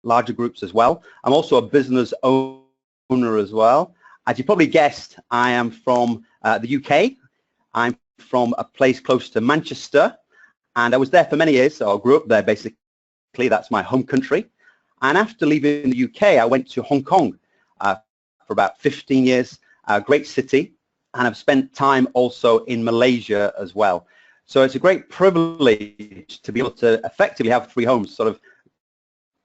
larger groups as well. I'm also a business owner as well. As you probably guessed, I am from the UK. I'm from a place close to Manchester, and I was there for many years, so I grew up there basically. That's my home country. And after leaving the UK, I went to Hong Kong for about 15 years, a great city, and I've spent time also in Malaysia as well. So it's a great privilege to be able to effectively have 3 homes, sort of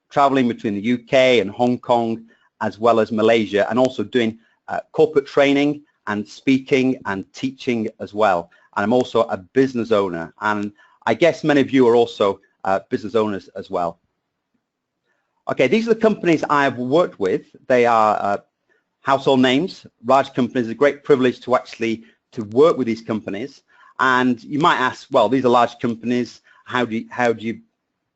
traveling between the UK and Hong Kong, as well as Malaysia, and also doing corporate training and speaking and teaching as well. And I'm also a business owner, and I guess many of you are also business owners as well. Okay, these are the companies I have worked with. They are household names, large companies. It's a great privilege to actually work with these companies. And you might ask, well, these are large companies. How do you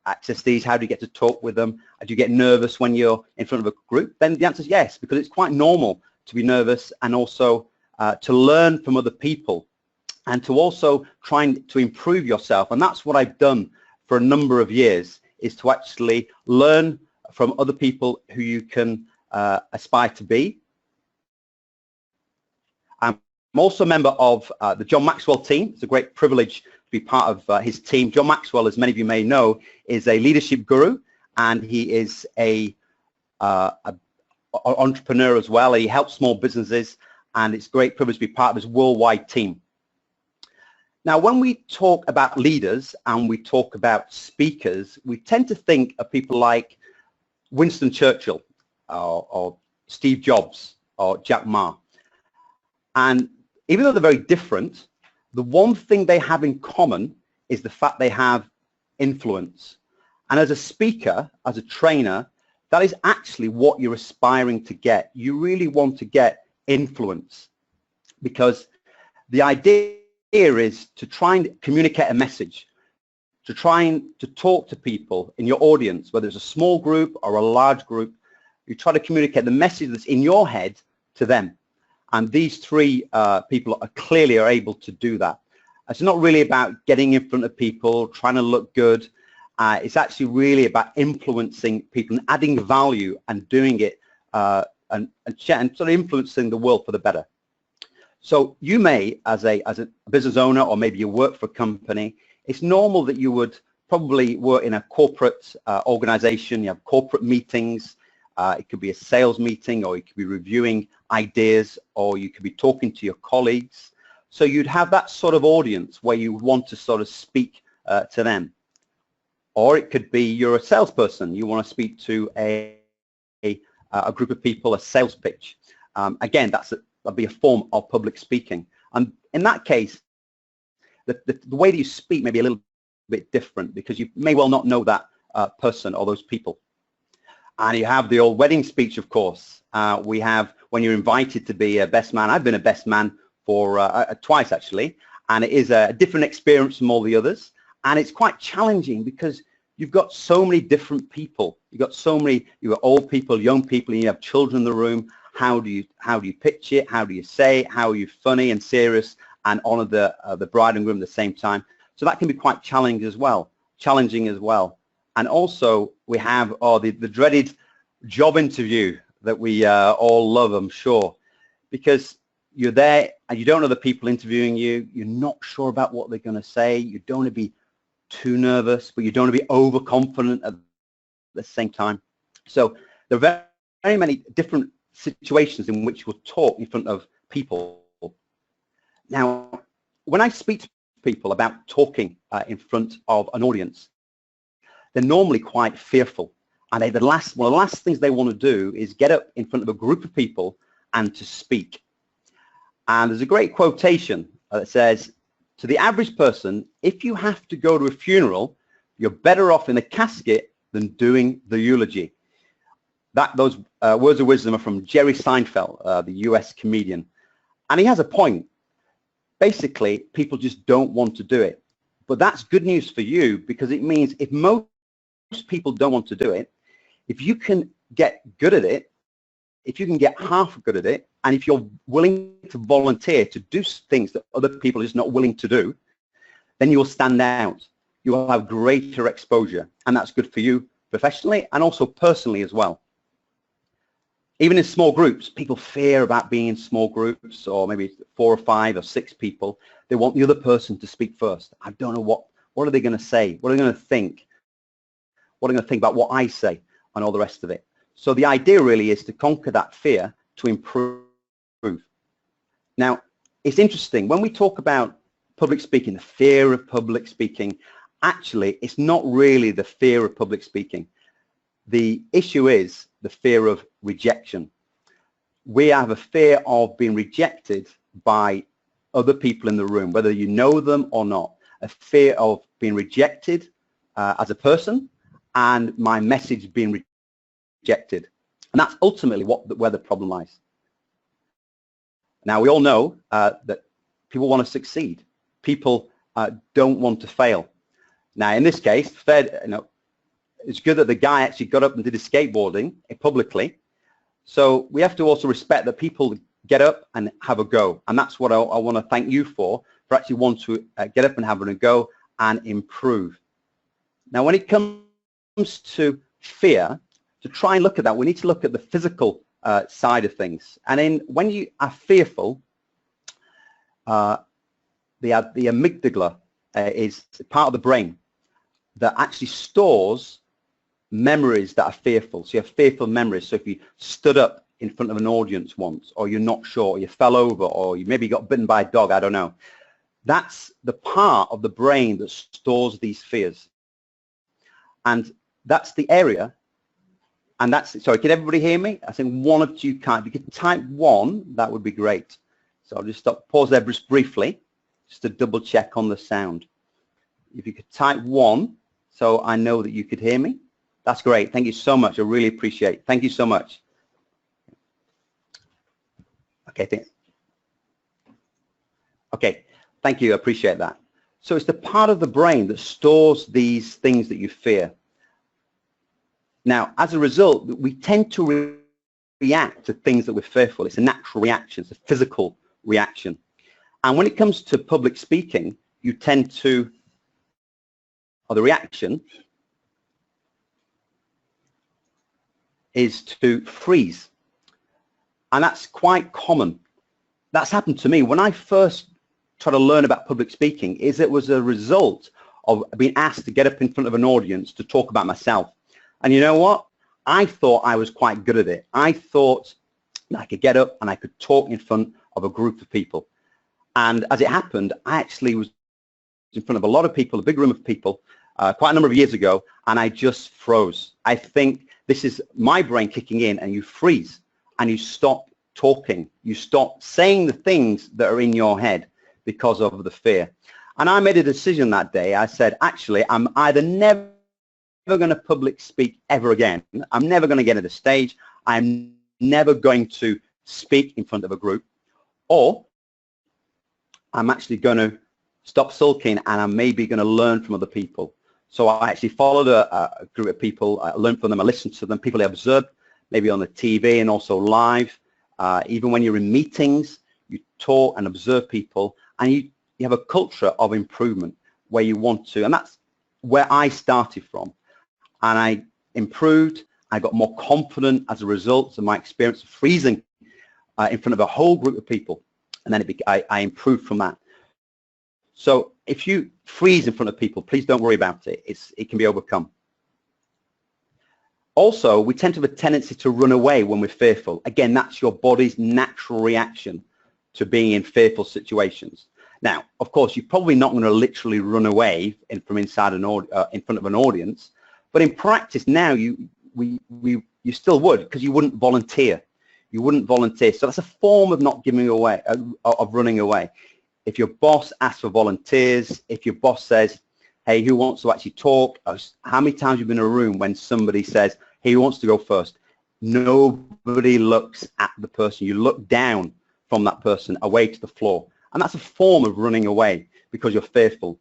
access these? How do you get to talk with them? Do you get nervous when you're in front of a group? Then the answer is yes, because it's quite normal to be nervous, and also to learn from other people, and to also try to improve yourself. And that's what I've done for a number of years, is to actually learn from other people who you can aspire to be. I'm also a member of the John Maxwell team. It's a great privilege to be part of his team. John Maxwell, as many of you may know, is a leadership guru, and he is a entrepreneur as well. He helps small businesses, and it's a great privilege to be part of his worldwide team. Now, when we talk about leaders and we talk about speakers, we tend to think of people like Winston Churchill or Steve Jobs or Jack Ma. And even though they're very different, the one thing they have in common is the fact they have influence. And as a speaker, as a trainer, that is actually what you're aspiring to get. You really want to get influence, because the idea is to try and communicate a message, to talk to people in your audience, whether it's a small group or a large group. You try to communicate the message that's in your head to them. And these 3 people are clearly able to do that. It's not really about getting in front of people, trying to look good. It's actually really about influencing people and adding value and doing it and sort of influencing the world for the better. So you may, as a business owner, or maybe you work for a company, it's normal that you would probably work in a corporate organization. You have corporate meetings. It could be a sales meeting, or you could be reviewing ideas, or you could be talking to your colleagues. So you'd have that sort of audience where you want to sort of speak to them. Or it could be you're a salesperson. You want to speak to a group of people, a sales pitch. Again, that'll be a form of public speaking. And in that case, the way that you speak may be a little bit different, because you may well not know that person or those people. And you have the old wedding speech, of course. We have when you're invited to be a best man. I've been a best man for twice, actually. And it is a different experience from all the others. And it's quite challenging, because you've got so many different people. You've got old people, young people, and you have children in the room. How do you pitch it? How do you say it? How are you funny and serious and honor the bride and groom at the same time? So that can be quite challenging as well. And also we have the dreaded job interview that we all love, I'm sure, because you're there and you don't know the people interviewing you. You're not sure about what they're going to say. You don't want to be too nervous, but you don't want to be overconfident at the same time. So there are very, very many different situations in which we'll talk in front of people. Now, when I speak to people about talking in front of an audience, they're normally quite fearful. And one of the last things they want to do is get up in front of a group of people and to speak. And there's a great quotation that says, to the average person, if you have to go to a funeral, you're better off in a casket than doing the eulogy. Those words of wisdom are from Jerry Seinfeld, the US comedian. And he has a point. Basically, people just don't want to do it. But that's good news for you, because it means if most people don't want to do it, if you can get good at it, if you can get half good at it, and if you're willing to volunteer to do things that other people are just not willing to do, then you will stand out. You will have greater exposure, and that's good for you, professionally and also personally as well. Even in small groups, people fear about being in small groups, or maybe 4 or 5 or 6 people. They want the other person to speak first. I don't know what are they going to say? What are they going to think? What are they going to think about what I say and all the rest of it? So the idea really is to conquer that fear to improve. Now, it's interesting. When we talk about public speaking, the fear of public speaking, actually, it's not really the fear of public speaking. The issue is the fear of rejection. We have a fear of being rejected by other people in the room, whether you know them or not. A fear of being rejected as a person, and my message being rejected. And that's ultimately where the problem lies. Now, we all know that people want to succeed. People don't want to fail. Now, in this case, it's good that the guy actually got up and did his skateboarding publicly. So we have to also respect that people get up and have a go. And that's what I want to thank you for actually want to get up and have a go and improve. Now, when it comes to fear, to try and look at that, we need to look at the physical side of things. And when you are fearful, the amygdala is part of the brain that actually stores memories that are fearful. So you have fearful memories. So if you stood up in front of an audience once, or you're not sure, or you fell over, or you maybe got bitten by a dog, I don't know. That's the part of the brain that stores these fears. And that's the area. And that's, sorry, can everybody hear me? I think one of you can't. If you could type 1, that would be great. So I'll just pause there just briefly, just to double check on the sound. If you could type 1, so I know that you could hear me. That's great. Thank you so much. I really appreciate it. Thank you so much. Okay, thank you. I appreciate that. So it's the part of the brain that stores these things that you fear. Now, as a result, we tend to react to things that we're fearful. It's a natural reaction. It's a physical reaction. And when it comes to public speaking, you tend to, or the reaction is to freeze. And that's quite common. That's happened to me. When I first tried to learn about public speaking, it was a result of being asked to get up in front of an audience to talk about myself. And you know what? I thought I was quite good at it. I thought I could get up and I could talk in front of a group of people. And as it happened, I actually was in front of a lot of people, a big room of people, quite a number of years ago, and I just froze. I think this is my brain kicking in, and you freeze and you stop talking. You stop saying the things that are in your head because of the fear. And I made a decision that day. I said, actually, I'm either never going to public speak ever again. I'm never going to get to the stage. I'm never going to speak in front of a group, or I'm actually going to stop sulking and I'm maybe going to learn from other people. So I actually followed a group of people. I learned from them. I listened to them. People I observed, maybe on the TV and also live. Even when you're in meetings, you talk and observe people, and you have a culture of improvement where you want to. And that's where I started from. And I improved. I got more confident as a result of my experience of freezing in front of a whole group of people. And then I improved from that. So if you freeze in front of people, please don't worry about it. It can be overcome. Also, we tend to have a tendency to run away when we're fearful. Again, that's your body's natural reaction to being in fearful situations. Now, of course, you're probably not going to literally run away from inside in front of an audience, but in practice now, you still would, because you wouldn't volunteer. You wouldn't volunteer. So that's a form of not giving away, of running away. If your boss asks for volunteers, if your boss says, hey, who wants to actually talk? How many times have you been in a room when somebody says, hey, who wants to go first? Nobody looks at the person. You look down from that person away to the floor. And that's a form of running away because you're fearful.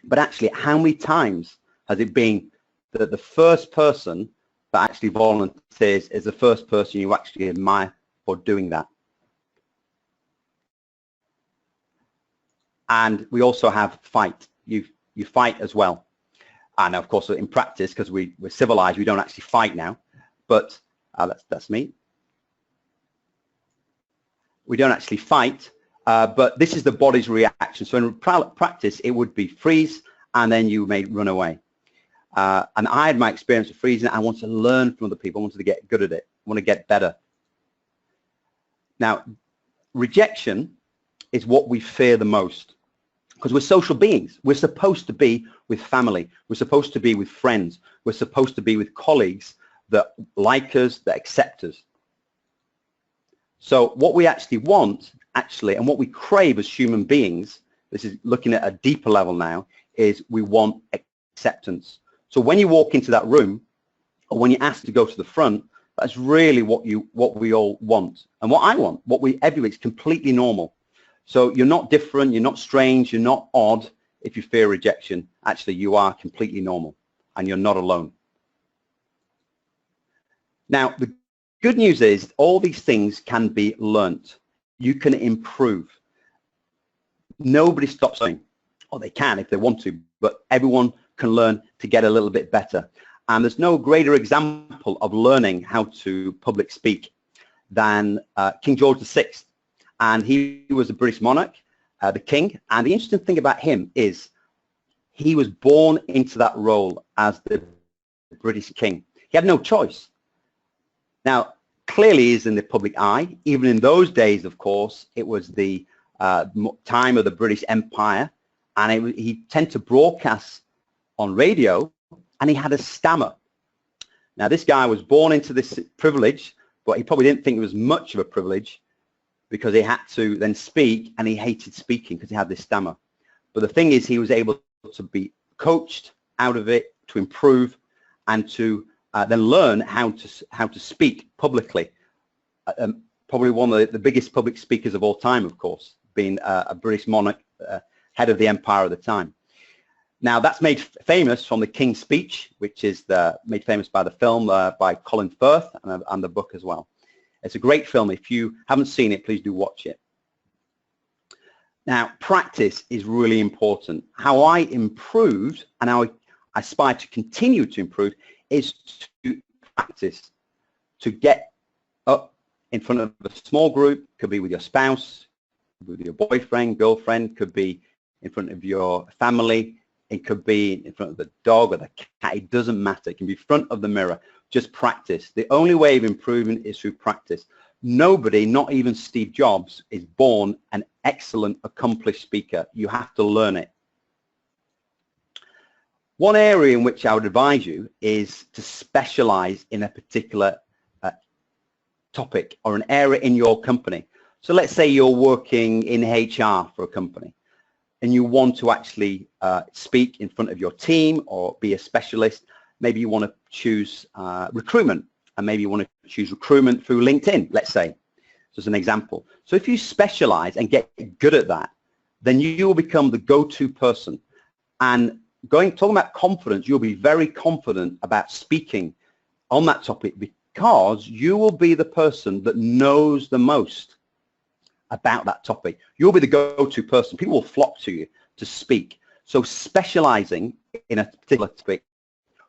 But actually, how many times has it been that the first person that actually volunteers is the first person you actually admire for doing that? And we also have fight. You fight as well. And of course, in practice, because we're civilized, we don't actually fight now. But that's me. We don't actually fight, but this is the body's reaction. So in practice, it would be freeze, and then you may run away. And I had my experience of freezing. I want to learn from other people. I wanted to get good at it. I want to get better. Now, rejection is what we fear the most, because we're social beings. We're supposed to be with family. We're supposed to be with friends. We're supposed to be with colleagues that like us, that accept us. So what we actually want, and what we crave as human beings, this is looking at a deeper level now, is we want acceptance. So when you walk into that room, or when you're asked to go to the front, that's really what we all want, and what I want, it's completely normal. So you're not different, you're not strange, you're not odd if you fear rejection. Actually, you are completely normal, and you're not alone. Now, the good news is all these things can be learnt. You can improve. Nobody stops learning, or they can if they want to, but everyone can learn to get a little bit better. And there's no greater example of learning how to public speak than King George VI. And he was a British monarch, the king. And the interesting thing about him is he was born into that role as the British king. He had no choice. Now, clearly he's in the public eye. Even in those days, of course, it was the time of the British Empire, and he tended to broadcast on radio, and he had a stammer. Now, this guy was born into this privilege, but he probably didn't think it was much of a privilege, because he had to then speak, and he hated speaking because he had this stammer. But the thing is, he was able to be coached out of it, to improve, and to then learn how to speak publicly. Probably one of the biggest public speakers of all time, of course, being a British monarch, head of the empire at the time. Now, that's made famous from the King's Speech, which is made famous by the film by Colin Firth, and the book as well. It's a great film. If you haven't seen it, please do watch it. Now, practice is really important. How I improved, and how I aspire to continue to improve, is to practice, to get up in front of a small group. Could be with your spouse, with your boyfriend, girlfriend, could be in front of your family, it could be in front of the dog or the cat. It doesn't matter. It can be in front of the mirror. Just practice. The only way of improving is through practice. Nobody, not even Steve Jobs, is born an excellent, accomplished speaker. You have to learn it. One area in which I would advise you is to specialize in a particular topic or an area in your company. So let's say you're working in HR for a company, and you want to actually speak in front of your team or be a specialist. Maybe you want to choose recruitment, and maybe you want to choose recruitment through LinkedIn, let's say, just an example. So if you specialize and get good at that, then you will become the go-to person. And talking about confidence, you'll be very confident about speaking on that topic, because you will be the person that knows the most about that topic. You'll be the go-to person. People will flock to you to speak. So specializing in a particular topic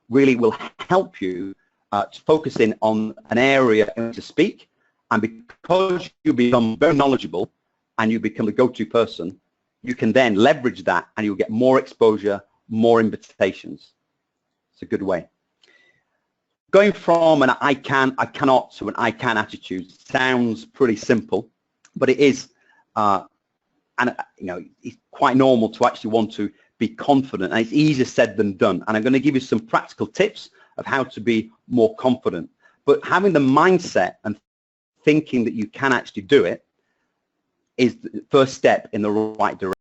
really will help you to focus in on an area in which to speak. And because you become very knowledgeable and you become the go-to person, you can then leverage that, and you'll get more exposure, more invitations. It's a good way. Going from an I can, I cannot to an I can attitude sounds pretty simple, but it is, it's quite normal to actually want to be confident, and it's easier said than done. And I'm going to give you some practical tips of how to be more confident. But having the mindset and thinking that you can actually do it is the first step in the right direction.